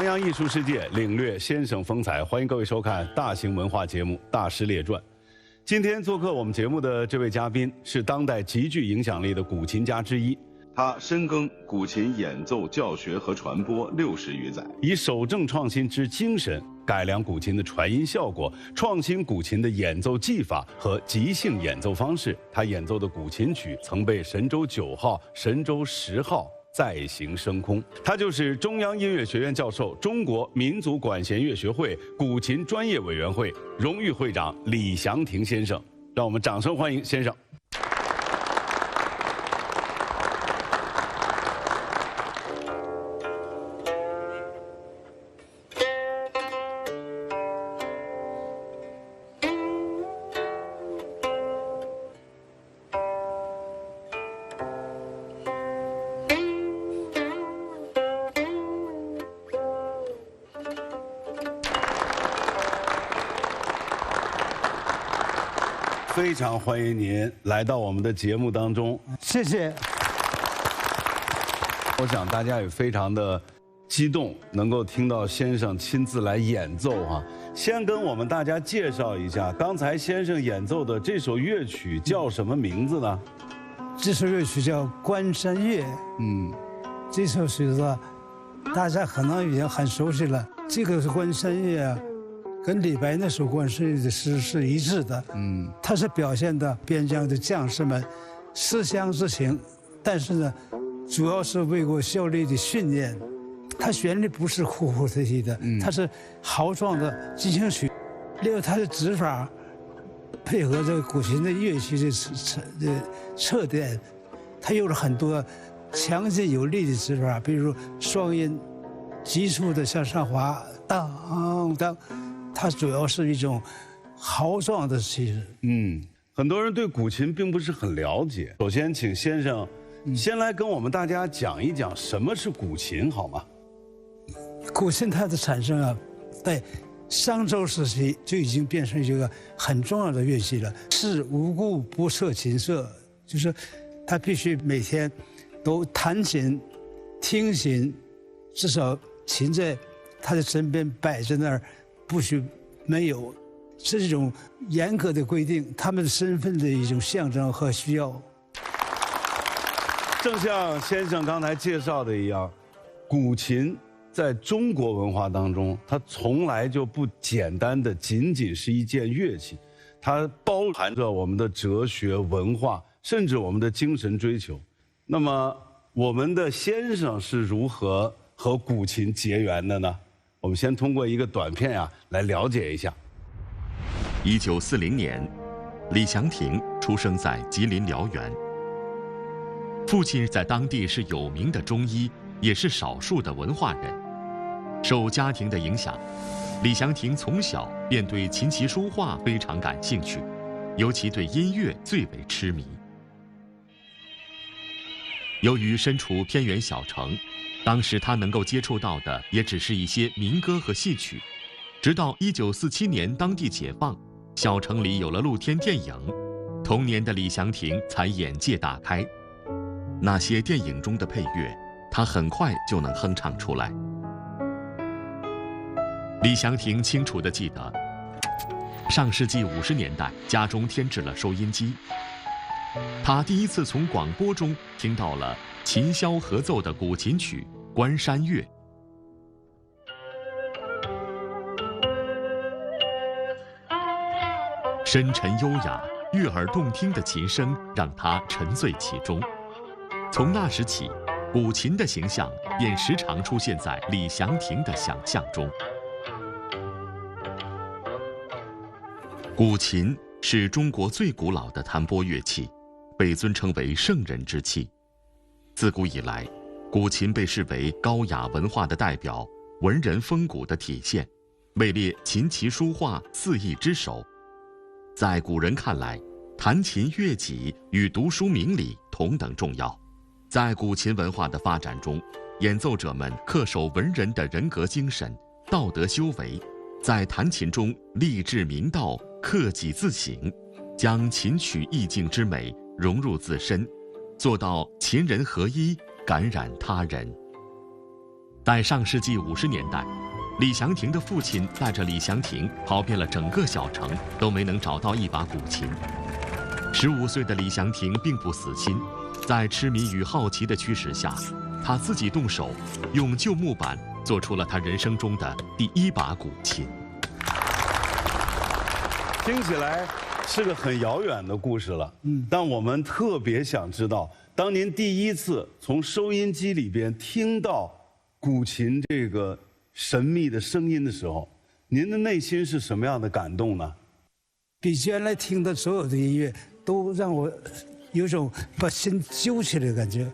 徜徉艺术世界，领略先生风采。欢迎各位收看大型文化节目《大师列传》。今天做客我们节目的这位嘉宾是当代极具影响力的古琴家之一。他深耕古琴演奏教学和传播60余载，以守正创新之精神改良古琴的传音效果，创新古琴的演奏技法和即兴演奏方式。他演奏的古琴曲曾被神舟9号、神舟10号再行升空。他就是中央音乐学院教授、中国民族管弦乐学会古琴专业委员会荣誉会长李祥霆先生。让我们掌声欢迎先生。非常欢迎您来到我们的节目当中，谢谢。我想大家也非常的激动，能够听到先生亲自来演奏哈。先跟我们大家介绍一下，刚才先生演奏的这首乐曲叫什么名字呢？这首乐曲叫《关山月》。这首曲子大家可能已经很熟悉了。这个《关山月》啊，跟李白那首《关山月》的诗是一致的。它是表现的边疆的将士们思乡之情，但是呢，主要是为国效力的训练。它旋律不是哭哭啼啼的，它是豪壮的进行曲。另外，它的指法配合这个古琴的乐器的侧点，它有了很多强劲有力的指法，比如双音急促的向上滑，当当。它主要是一种豪壮的气质。很多人对古琴并不是很了解。首先，请先生先来跟我们大家讲一讲什么是古琴，好吗？古琴它的产生啊，在商周时期就已经变成一个很重要的乐器了。是无故不设琴瑟，就是他必须每天都弹琴、听琴，至少琴在他的身边摆在那儿。不许没有，是这种严格的规定，他们的身份的一种象征和需要。正像先生刚才介绍的一样，古琴在中国文化当中，它从来就不简单的仅仅是一件乐器，它包含着我们的哲学、文化，甚至我们的精神追求。那么，我们的先生是如何和古琴结缘的呢？我们先通过一个短片来了解一下。1940年，李祥霆出生在吉林辽源。父亲在当地是有名的中医，也是少数的文化人。受家庭的影响，李祥霆从小便对琴棋书画非常感兴趣，尤其对音乐最为痴迷。由于身处偏远小城，当时他能够接触到的也只是一些民歌和戏曲，直到1947年当地解放，小城里有了露天电影，童年的李祥霆才眼界大开。那些电影中的配乐，他很快就能哼唱出来。李祥霆清楚地记得，上世纪50年代，家中添置了收音机，他第一次从广播中听到了琴箫合奏的古琴曲《关山月》。深沉优雅、悦耳动听的琴声让他沉醉其中。从那时起，古琴的形象便时常出现在李祥霆的想象中。古琴是中国最古老的弹拨乐器，被尊称为圣人之器。自古以来，古琴被视为高雅文化的代表，文人风骨的体现，位列琴棋书画4艺之首。在古人看来，弹琴乐己与读书明理同等重要。在古琴文化的发展中，演奏者们恪守文人的人格精神、道德修为，在弹琴中立志明道，克己自省，将琴曲意境之美融入自身，做到琴人合一，感染他人。在上世纪50年代，李祥霆的父亲带着李祥霆跑遍了整个小城，都没能找到一把古琴。15岁的李祥霆并不死心，在痴迷与好奇的驱使下，他自己动手，用旧木板做出了他人生中的第1把古琴。听起来是个很遥远的故事了，但我们特别想知道，当您第一次从收音机里边听到古琴这个神秘的声音的时候，您的内心是什么样的感动呢？比原来听的所有的音乐都让我有种把心揪起来的感觉。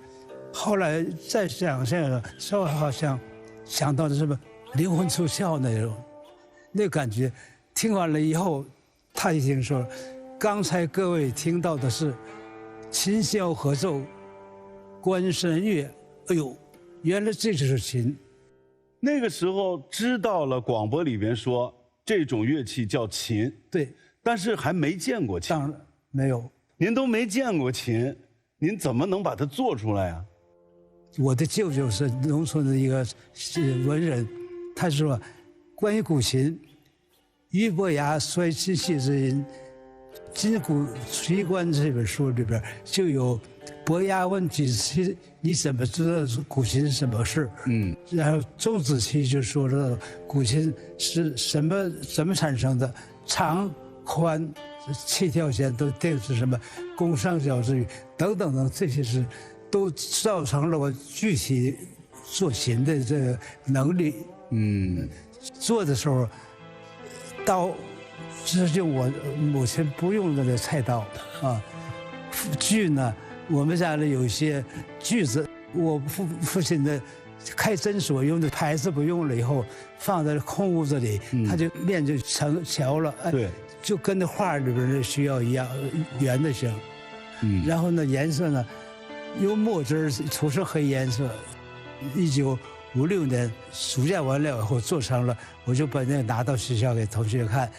后来再想想，稍微好像想到的什么灵魂出窍那种，那感觉。听完了以后，他已经说，刚才各位听到的是琴箫合奏，关山月。哎呦，原来这就是琴。那个时候知道了广播里边说这种乐器叫琴，对，但是还没见过琴。当然没有，您都没见过琴，您怎么能把它做出来啊？我的舅舅是农村的一个文人，他说，关于古琴，俞伯牙衰琴系之音，《今古奇观》这本书里边就有伯牙问子期，你怎么知道古琴是什么事？然后钟子期就说了，古琴是什么怎么产生的？长、宽、7条弦都定是什么？宫上角之语等等等，这些是都造成了我具体做琴的这个能力。做的时候，刀是用我母亲不用的菜刀啊。锯呢，我们家里有一些锯子，我父亲的开诊所用的牌子不用了以后，放在空屋子里，它就面就成桥了。对，就跟那画里边的需要一样，圆的形。然后呢，颜色呢，用墨汁涂成黑颜色。1956年暑假完了以后做成了，我就把那个拿到学校给同学看。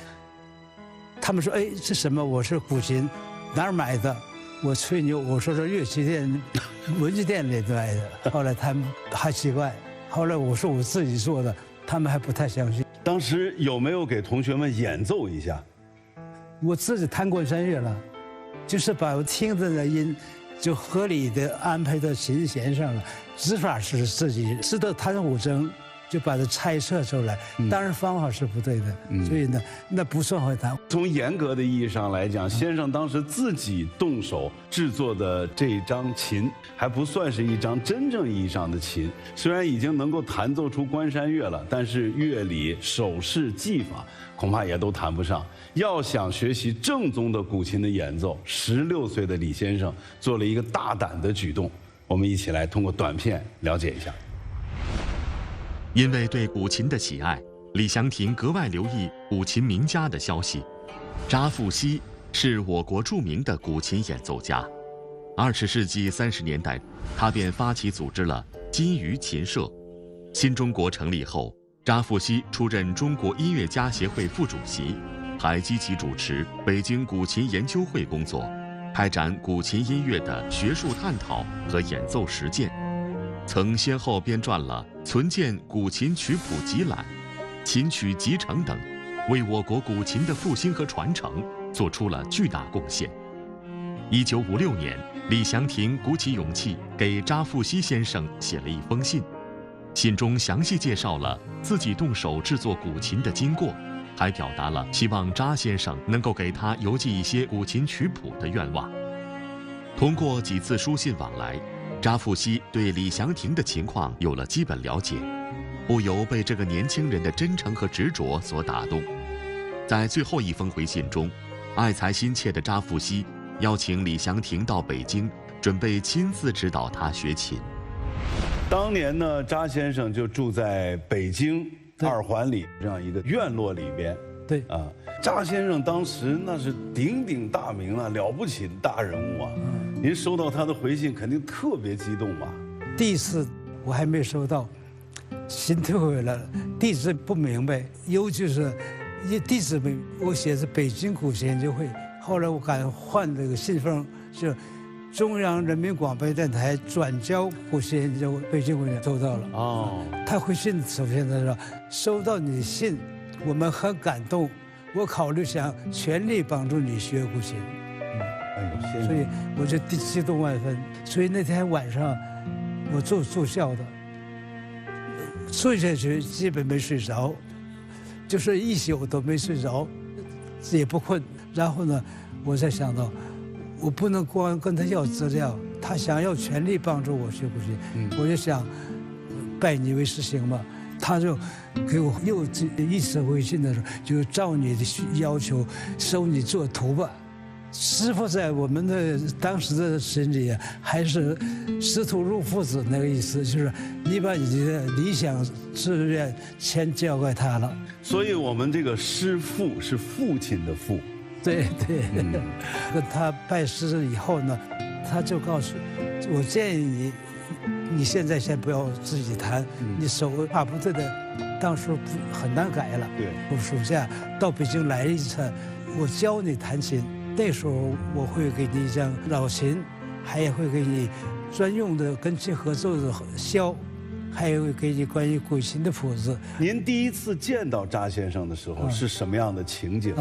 他们说：“哎，这什么？”我说：“古琴，哪儿买的？”我吹牛，我说是乐器店、文具店里买的。后来他们还奇怪，后来我说我自己做的，他们还不太相信。当时有没有给同学们演奏一下？我自己弹关山乐了，就是把我听着的音，就合理的安排到琴弦上了。指法是自己知道弹五筝，就把它猜测出来。当然方法是不对的，所以呢，那不算会弹。从严格的意义上来讲，先生当时自己动手制作的这张琴，还不算是一张真正意义上的琴。虽然已经能够弹奏出关山乐了，但是乐理、手势、技法恐怕也都谈不上。要想学习正宗的古琴的演奏，16岁的李先生做了一个大胆的举动。我们一起来通过短片了解一下。因为对古琴的喜爱，李祥霆格外留意古琴名家的消息。查复锡是我国著名的古琴演奏家。20世纪30年代，他便发起组织了金鱼琴社。新中国成立后，查复锡出任中国音乐家协会副主席，还积极主持北京古琴研究会工作，开展古琴音乐的学术探讨和演奏实践。曾先后编撰了《存鉴古琴曲谱集览》《琴曲集成》等，为我国古琴的复兴和传承做出了巨大贡献。1956年，李祥霆鼓起勇气给查复锡先生写了一封信，信中详细介绍了自己动手制作古琴的经过，还表达了希望查先生能够给他邮寄一些古琴曲谱的愿望。通过几次书信往来，查复锡对李祥霆的情况有了基本了解，不由被这个年轻人的真诚和执着所打动。在最后一封回信中，爱才心切的查复锡邀请李祥霆到北京，准备亲自指导他学琴。当年呢，查先生就住在北京2环里这样一个院落里边。对啊，查先生当时那是鼎鼎大名啊，了不起的大人物啊。您收到他的回信，肯定特别激动吧？第一次我还没收到，信退回来了，地址不明白，尤其是地址我写是北京古琴研究会，后来我敢换这个信封，是中央人民广播电台转交古琴，就北京回来收到了。哦，他回信首先他说收到你的信，我们很感动，我考虑想全力帮助你学古琴。哎呦，所以我就激动万分。所以那天晚上我住校的，睡下去基本没睡着，就是一宿都没睡着，也不困。然后呢，我才想到，我不能光跟他要资料，他想要全力帮助我学古琴，我就想拜你为师行吧。他就给我又一次回信的时候，就照你的要求收你做徒吧。师傅在我们的当时的心里还是师徒如父子那个意思，就是你把你的理想志愿全交给他了。所以我们这个师父是父亲的父。对对，跟他拜师以后呢，他就告诉我建议你现在先不要自己弹，你手怕不对的，当时很难改了。对，我暑假到北京来一次，我教你弹琴。那时候我会给你讲老琴，还会给你专用的跟琴合奏的箫，还会给你关于古琴的谱子。您第一次见到查先生的时候是什么样的情景？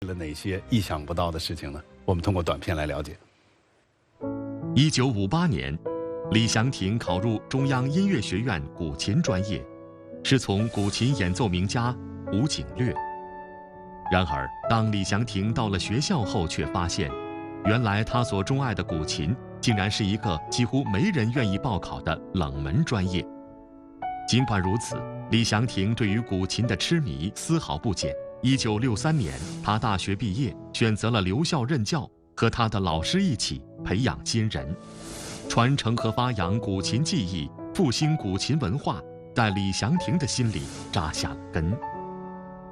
了哪些意想不到的事情呢？我们通过短片来了解。1958年，李祥霆考入中央音乐学院古琴专业，师从古琴演奏名家胡景略。然而，当李祥霆到了学校后，却发现，原来他所钟爱的古琴，竟然是一个几乎没人愿意报考的冷门专业。尽管如此，李祥霆对于古琴的痴迷丝毫不减。1963年，他大学毕业，选择了留校任教，和他的老师一起培养新人，传承和发扬古琴技艺，复兴古琴文化，在李祥霆的心里扎下了根。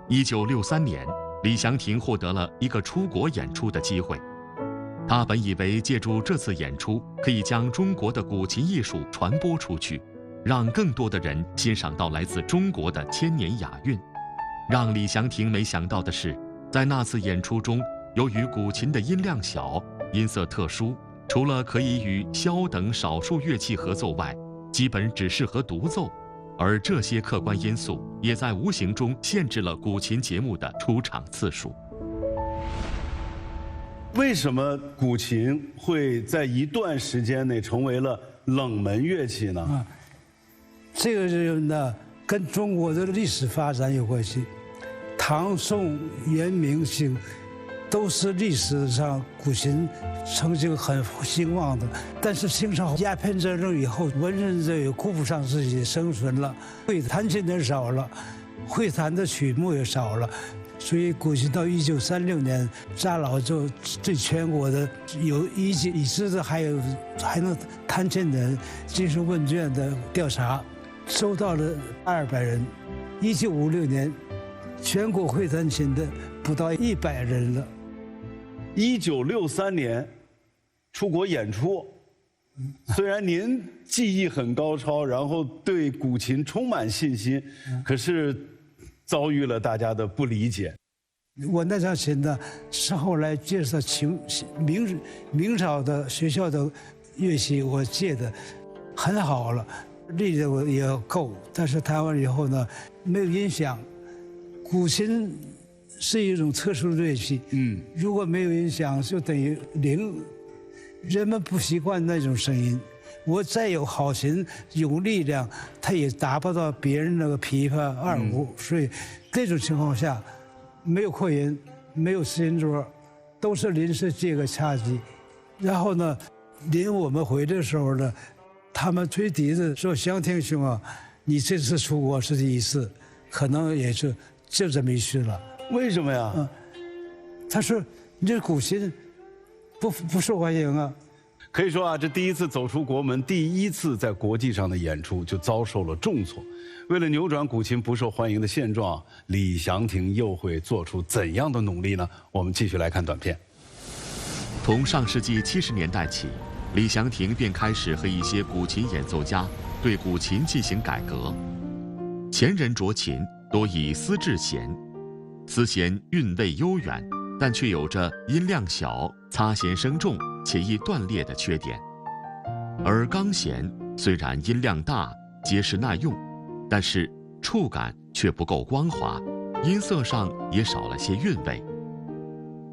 1963年，李祥霆获得了一个出国演出的机会。他本以为借助这次演出，可以将中国的古琴艺术传播出去，让更多的人欣赏到来自中国的千年雅韵。让李祥霆没想到的是，在那次演出中，由于古琴的音量小、音色特殊，除了可以与箫等少数乐器合奏外，基本只适合独奏，而这些客观因素也在无形中限制了古琴节目的出场次数。为什么古琴会在一段时间内成为了冷门乐器呢？这个人呢，跟中国的历史发展有关系。唐宋元明清都是历史上古琴曾经很兴旺的，但是清朝鸦片战争以后，文人这也顾不上自己生存了，会弹琴的少了，会弹的曲目也少了。所以古琴到1936年，查老就对全国的有已知的还能弹琴的人进行问卷的调查，收到了200人。1956年，全国会弹琴的不到100人了。1963年出国演出，虽然您技艺很高超，然后对古琴充满信心，可是遭遇了大家的不理解。我那张琴呢，是后来介绍明朝的学校的乐器，我借的很好了，力量也够，但是弹完以后呢，没有音响。古琴是一种特殊的乐器，如果没有音响，就等于零，人们不习惯那种声音。我再有好琴，有力量，它也达不到别人那个琵琶、二胡，所以这种情况下，没有扩音，没有磁琴桌，都是临时借个恰机。然后呢，临我们回来的时候呢，他们吹笛子说：“祥廷兄啊，你这次出国是第一次，可能也就这么一去了。”为什么呀？他说：“你这古琴不受欢迎啊。”可以说啊，这第一次走出国门，第一次在国际上的演出就遭受了重挫。为了扭转古琴不受欢迎的现状，李祥廷又会做出怎样的努力呢？我们继续来看短片。从上世纪70年代起，李祥廷便开始和一些古琴演奏家对古琴进行改革。前人着琴多以丝质弦，丝弦韵味悠远，但却有着音量小、擦弦声重且易断裂的缺点。而钢弦虽然音量大、结实耐用，但是触感却不够光滑，音色上也少了些韵味。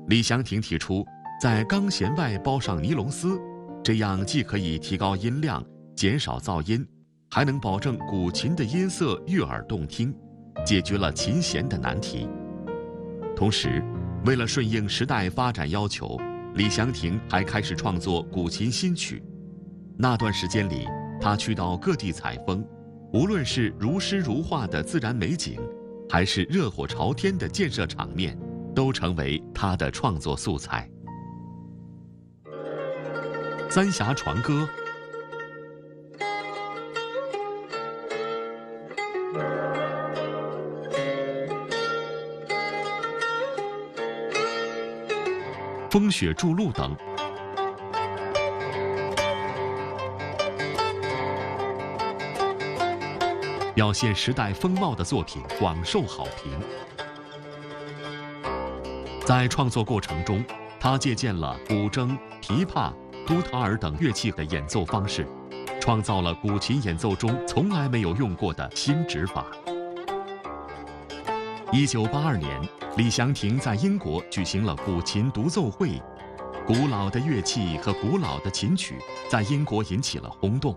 李祥廷提出，在钢弦外包上尼龙丝，这样既可以提高音量、减少噪音，还能保证古琴的音色悦耳动听，解决了琴弦的难题。同时，为了顺应时代发展要求，李祥廷还开始创作古琴新曲。那段时间里，他去到各地采风，无论是如诗如画的自然美景，还是热火朝天的建设场面，都成为他的创作素材。《三峡船歌》。风雪筑路等，表现时代风貌的作品广受好评。在创作过程中，他借鉴了古筝、琵琶、都塔尔等乐器的演奏方式，创造了古琴演奏中从来没有用过的新指法。1982年，李祥廷在英国举行了古琴独奏会，古老的乐器和古老的琴曲在英国引起了轰动。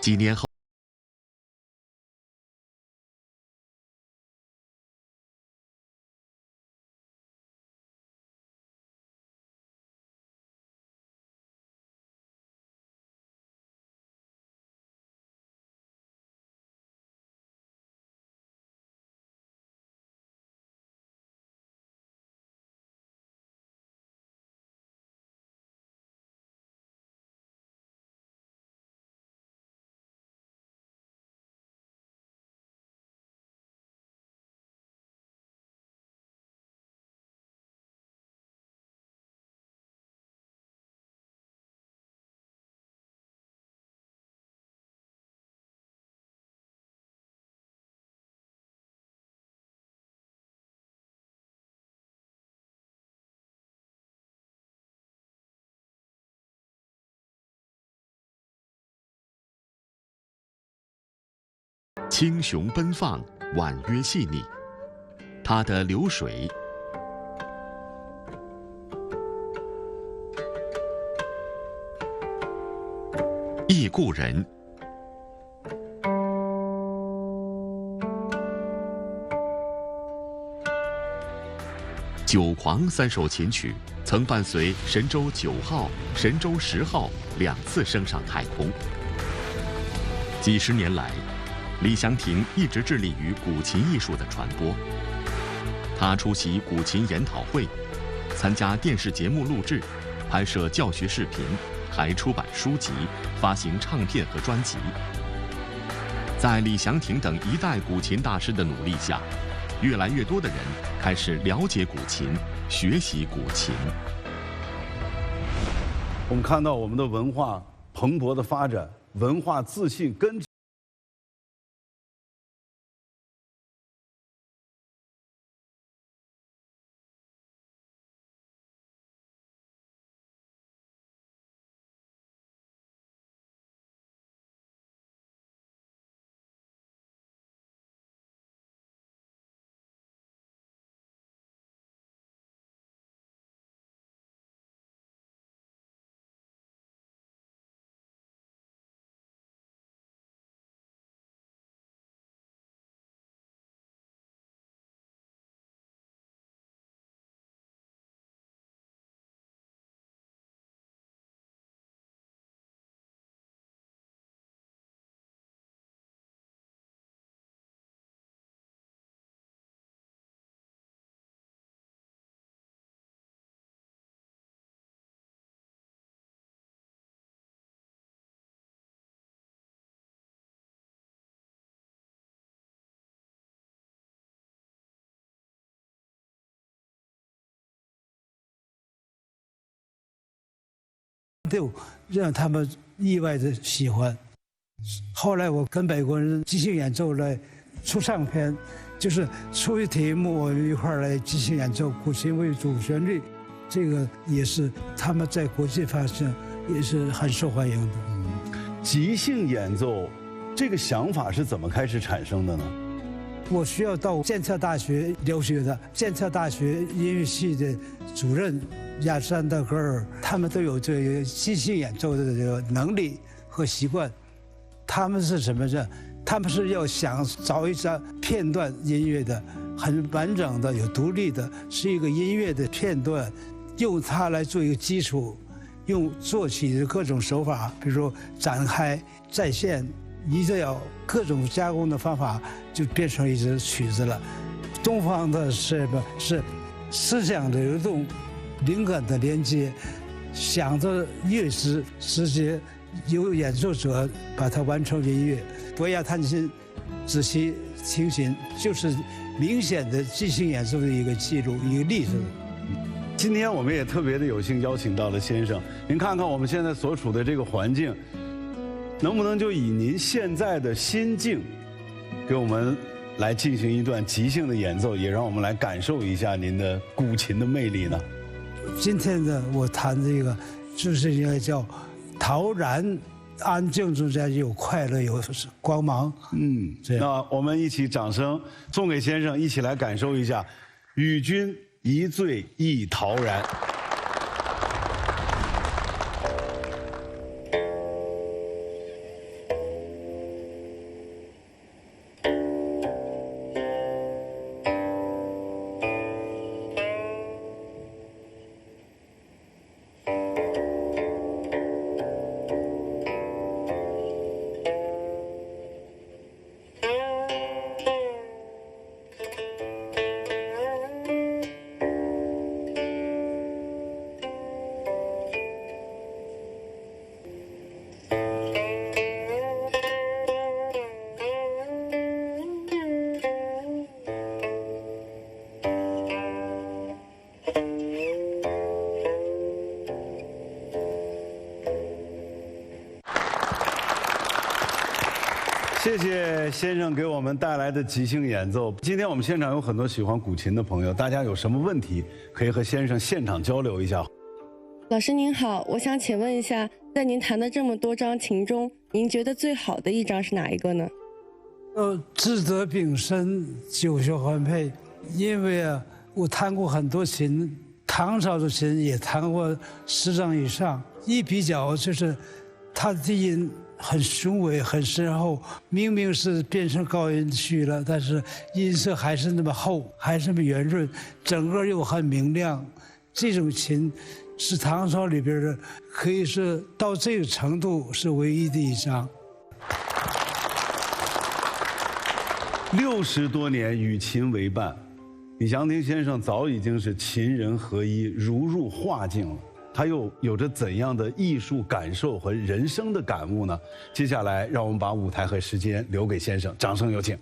几年后，清雄奔放，婉约细腻。他的《流水》、忆故人、酒狂3首琴曲曾伴随神舟9号、神舟10号2次升上太空。几十年来，李祥霆一直致力于古琴艺术的传播。他出席古琴研讨会，参加电视节目录制，拍摄教学视频，还出版书籍，发行唱片和专辑。在李祥霆等一代古琴大师的努力下，越来越多的人开始了解古琴，学习古琴。我们看到我们的文化蓬勃的发展，文化自信根基。就让他们意外的喜欢。后来我跟美国人即兴演奏来出唱片，就是出于题目，我们一块儿来即兴演奏，古琴为主旋律，这个也是他们在国际发现也是很受欢迎的。即兴演奏，这个想法是怎么开始产生的呢？我需要到剑桥大学留学的，剑桥大学音乐系的主任亚历山大·格尔，他们都有这个即兴演奏的这个能力和习惯。他们是什么呢？他们是要想找一张片段音乐的，很完整的、有独立的，是一个音乐的片段，用它来做一个基础，用作曲的各种手法，比如说展开、再现。一定要各种加工的方法，就变成一支曲子了。东方的是什么？是思想的流动，灵感的连接，想着乐师直接由演奏者把它完成音乐。博雅弹琴，仔细听琴，就是明显的即兴演奏的一个记录，一个例子。今天我们也特别的有幸邀请到了先生，您看看我们现在所处的这个环境。能不能就以您现在的心境，给我们来进行一段即兴的演奏，也让我们来感受一下您的古琴的魅力呢？今天呢，我弹这个就是应该叫陶然，安静中间有快乐，有光芒。那我们一起掌声送给先生，一起来感受一下“与君一醉忆陶然”。谢谢先生给我们带来的即兴演奏。今天我们现场有很多喜欢古琴的朋友，大家有什么问题可以和先生现场交流一下。老师您好，我想请问一下，在您弹的这么多张琴中，您觉得最好的一张是哪一个呢？智德丙申九弦环佩，因为我弹过很多琴，唐朝的琴也弹过10张以上，一比较就是它的低音很雄伟、很深厚。明明是变成高音区了，但是音色还是那么厚，还是那么圆润，整个又很明亮。这种琴是唐朝里边的，可以说到这个程度是唯一的一张。60多年与琴为伴，李祥霆先生早已经是琴人合一，如入画境了。他又有着怎样的艺术感受和人生的感悟呢？接下来，让我们把舞台和时间留给先生，掌声有请。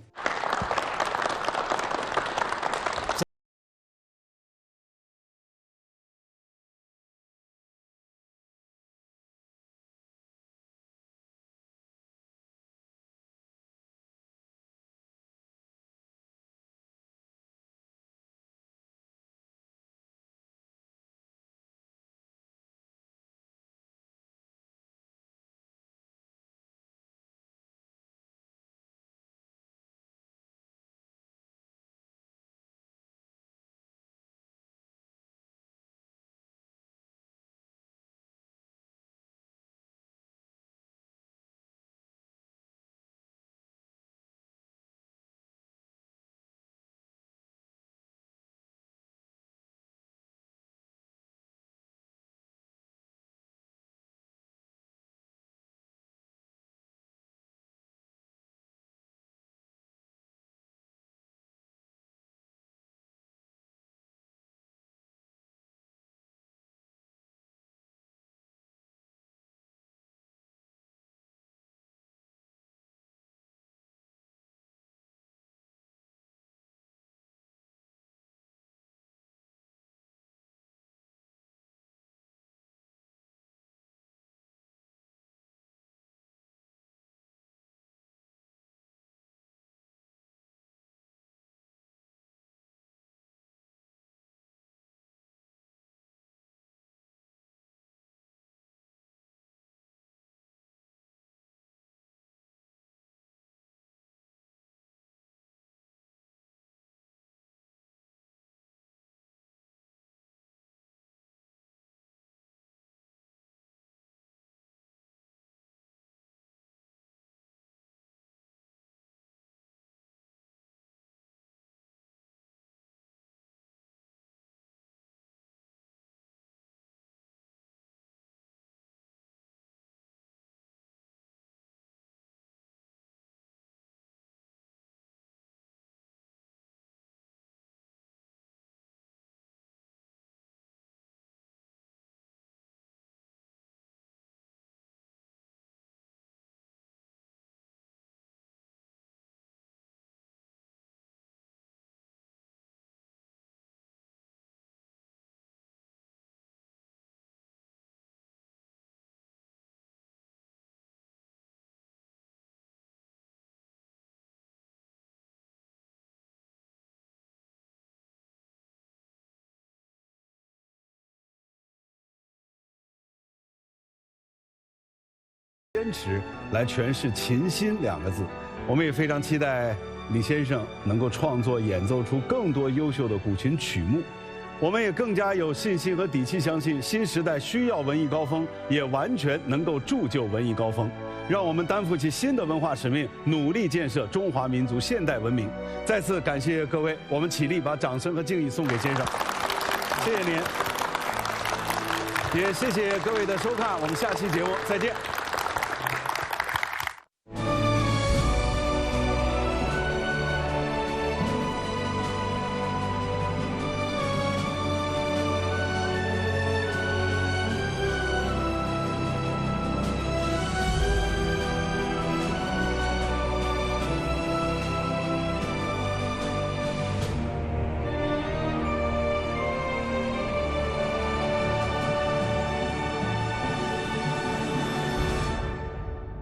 坚持来诠释琴心2个字，我们也非常期待李先生能够创作演奏出更多优秀的古琴曲目。我们也更加有信心和底气相信，新时代需要文艺高峰，也完全能够铸就文艺高峰。让我们担负起新的文化使命，努力建设中华民族现代文明。再次感谢各位，我们起立，把掌声和敬意送给先生。谢谢您，也谢谢各位的收看，我们下期节目再见。